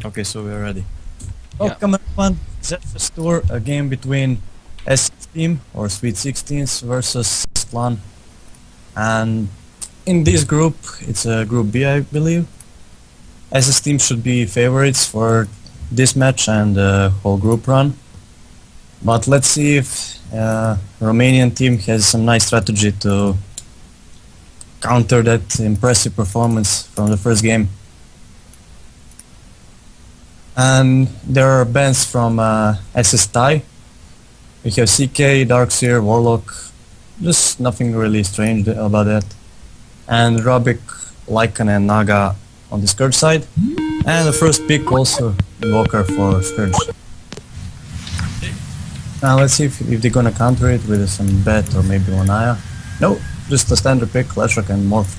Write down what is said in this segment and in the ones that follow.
Okay, so we're ready. Yeah. Welcome everyone. SyS Tour, a game between SyS team or Sweet 16s versus Clan. And in this group, it's a group B, I believe. SyS team should be favorites for this match and the whole group run. But let's see if Romanian team has some nice strategy to counter that impressive performance from the first game. And there are bands from SyS Thai. We have CK, Darkseer, Warlock, just nothing really strange about that. And Rubik, Lycan and Naga on the Scourge side. And the first pick also Invoker for Scourge. Now let's see if they're gonna counter it with some Bet or maybe one Aya. No, just a standard pick, Leshrac and Morph.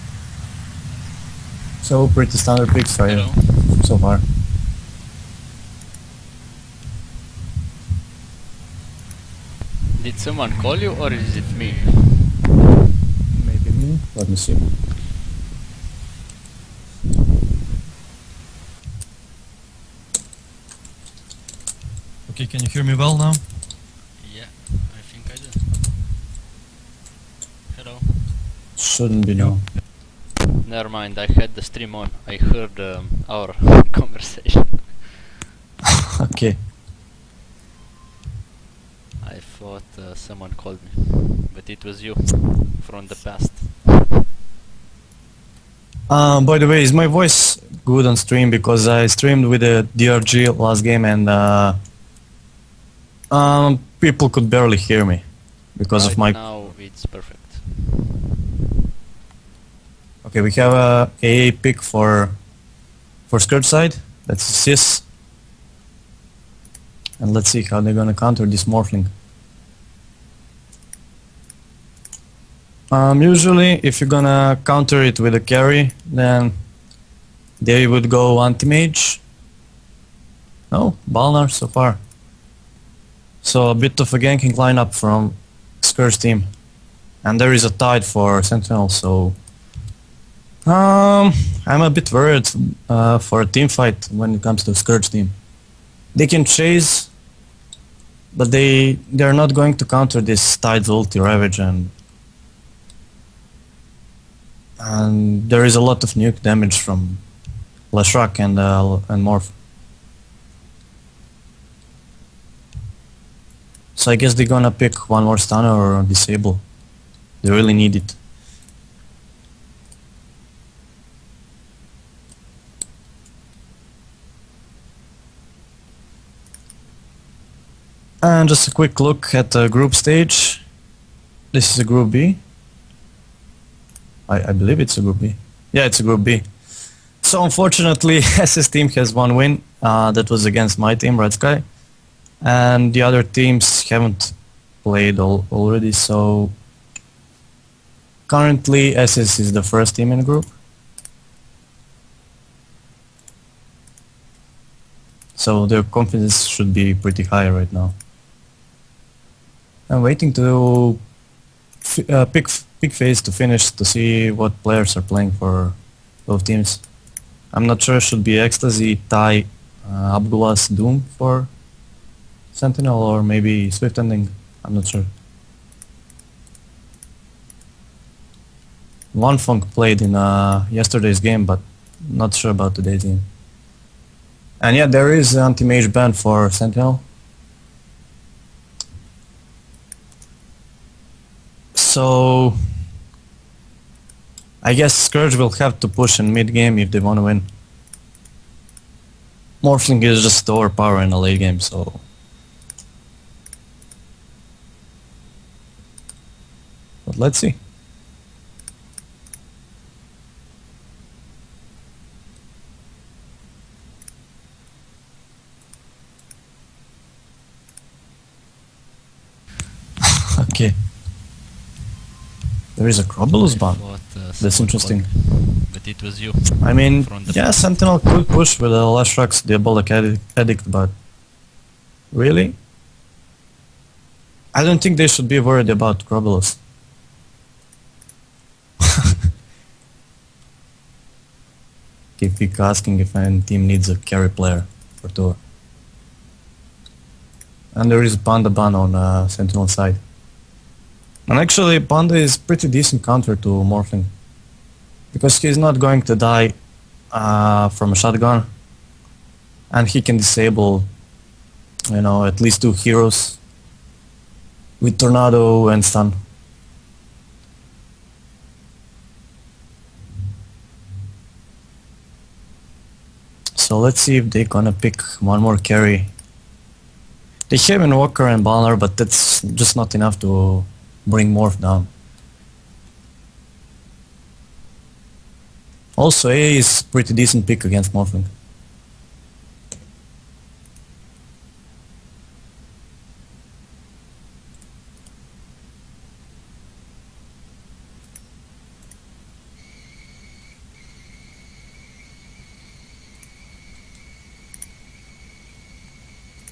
So pretty standard picks right so far. Did someone call you or is it me? Maybe me. Let me see. Okay, can you hear me well now? Yeah, I think I do. Hello. Shouldn't be no. Never mind, I had the stream on. I heard our conversation. Okay. I thought someone called me, but it was you from the past. By the way, is my voice good on stream? Because I streamed with the DRG last game and people could barely hear me because of my... Now it's perfect. Okay, we have a AA pick for Scourge side. That's SyS. And let's see how they're gonna counter this Morphling. Usually, if you're gonna counter it with a carry, then they would go anti-mage. No, Balnar so far. So a bit of a ganking lineup from Scourge team. And there is a tide for Sentinel, so... I'm a bit worried for a team fight when it comes to Scourge team. They can chase, but they're not going to counter this Tide's ulti Ravage and there is a lot of nuke damage from Leshrac and Morph. So I guess they're gonna pick one more stunner or disable. They really need it. And just a quick look at the group stage. This is a group B. I believe it's a group B. Yeah, it's a group B. So unfortunately, SyS team has one win. That was against my team, Red Sky. And the other teams haven't played already, so... Currently, SyS is the first team in the group. So their confidence should be pretty high right now. I'm waiting to pick phase to finish to see what players are playing for both teams. I'm not sure, should be Ecstasy, Tai, Abdullah's Doom for Sentinel or maybe Swift Ending, I'm not sure. One Funk played in yesterday's game, but not sure about today's game. And yeah, there is anti-mage ban for Sentinel. So I guess Scourge will have to push in mid-game if they want to win. Morphling is just overpower in a late game, so... But let's see. Okay. There is a Crobulus ban. That's interesting. But it was you. I mean, yeah, Sentinel could push with a Leshrac's Diabolic Edict, but... Really? I don't think they should be worried about Crobulus. Keep asking if any team needs a carry player. for tour. And there is Panda Ban on Sentinel side. And actually Panda is pretty decent counter to Morphling. Because he's not going to die from a shotgun. And he can disable, you know, at least 2 heroes with Tornado and Stun. So let's see if they're gonna pick one more carry. They have Invoker and Balnar, but that's just not enough to bring Morph down. Also A is pretty decent pick against Morphling.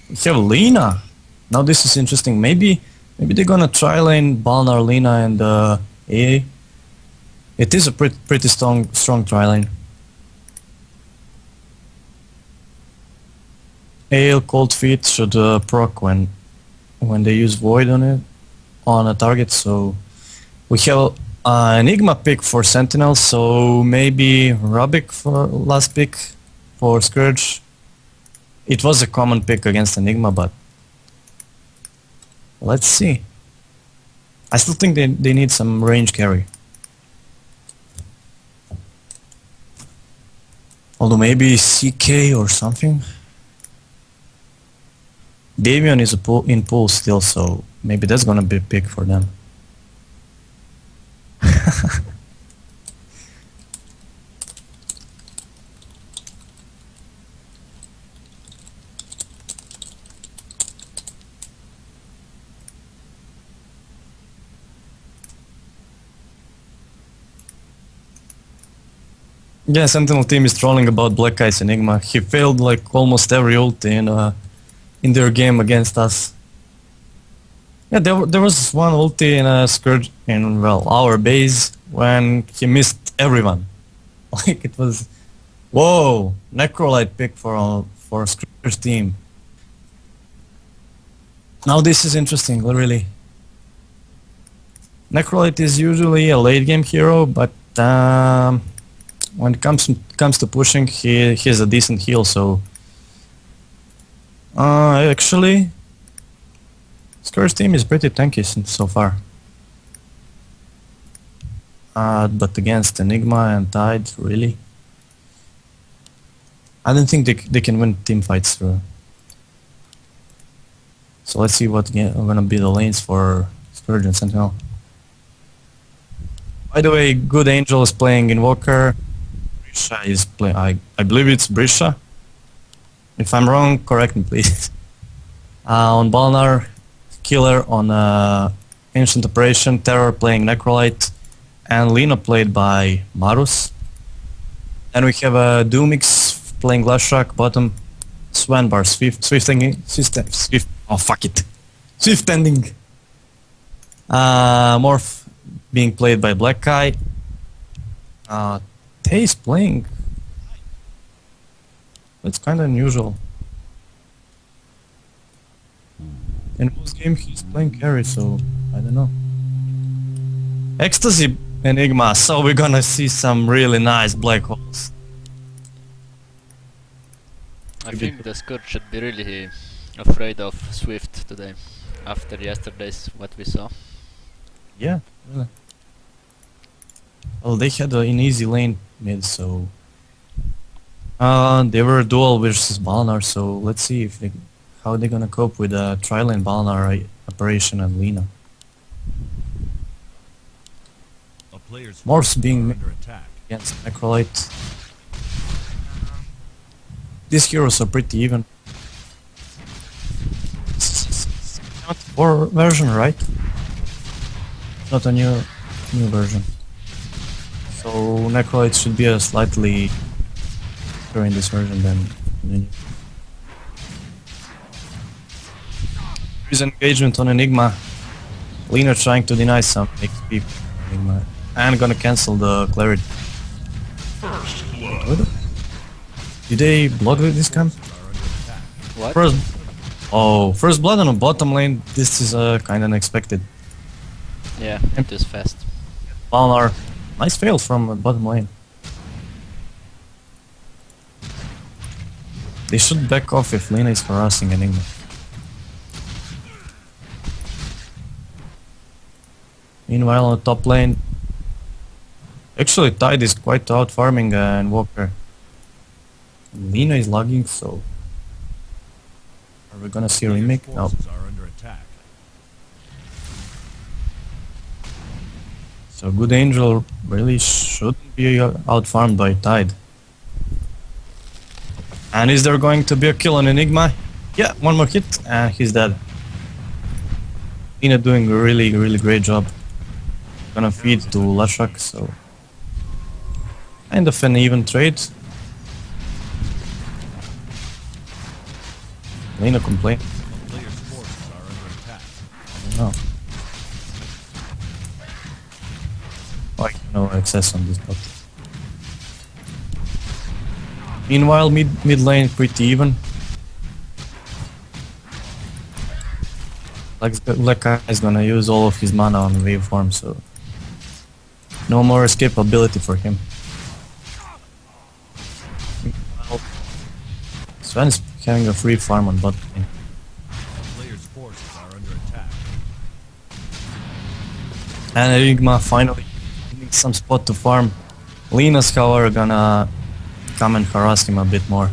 We have Lina. Now this is interesting. Maybe they're gonna try lane Balnar, Lina, and AA. It is a pretty strong try lane. AL Cold Feet should proc when they use Void on a target. So we have Enigma pick for Sentinel. So maybe Rubik for last pick for Scourge. It was a common pick against Enigma, but let's see. I still think they need some range carry. Although maybe CK or something. Davion is in pool still, so maybe that's gonna be a pick for them. Yeah, Sentinel team is trolling about Black Eyes Enigma. He failed like almost every ult in their game against us. Yeah, there was one ulti in a Scourge in, well, our base when he missed everyone. Like it was, whoa, Necrolite pick for Scourge team. Now this is interesting, really. Necrolite is usually a late game hero, but when it comes to pushing, he has a decent heal. So actually, Scourge team is pretty tanky so far. But against Enigma and Tide, really, I don't think they can win team fights through. So let's see what are gonna be the lanes for Scourge and Sentinel. By the way, Good Angel is playing Invoker. Brisha is playing. I believe it's Brisha. If I'm wrong, correct me please. On Balnar, Killer on Ancient Operation, Terror playing Necrolite, and Lina played by Marus. And we have Doomix playing Glasshock, bottom, Swanbar, Swift ending. Oh fuck it, Swift ending. Morph being played by Black Eye. Taze playing. That's kind of unusual. In most games he's playing carry, so I don't know. Ecstasy Enigma, so we're gonna see some really nice black holes. I think the Scourge should be really afraid of Swift today, after yesterday's what we saw. Yeah, really. Well, they had an easy lane mid, so they were dual versus Balnar, so let's see if how they're gonna cope with a tri-lane Balnar operation and Lina. Morph's being made against Necrolite. These heroes are pretty even. It's not 4 version, right? Not a new version. So Necrolite should be a slightly better in this version than the new. There is engagement on Enigma. Lina trying to deny some XP for Enigma and gonna cancel the clarity. Did they block this camp? What? First blood on a bottom lane. This is kind of unexpected. Yeah, it is fast. Balnar, nice fail from bottom lane. They should back off if Lina is harassing Enigma. Meanwhile, on the top lane, actually Tide is quite out farming Invoker. Lina is lagging, so are we gonna see a remake? No. So Good Angel really shouldn't be out farmed by Tide. And is there going to be a kill on Enigma? Yeah, one more hit and he's dead. Lina doing a really great job. Gonna feed to Lashak, so kind of an even trade. Lina complain. I don't know. Like no access on this bot. Meanwhile, mid lane pretty even. Black Guy is gonna use all of his mana on waveform, so no more escape ability for him. Meanwhile, Sven is having a free farm on bot lane. And Enigma finally finding some spot to farm. Lina's however gonna come and harass him a bit more.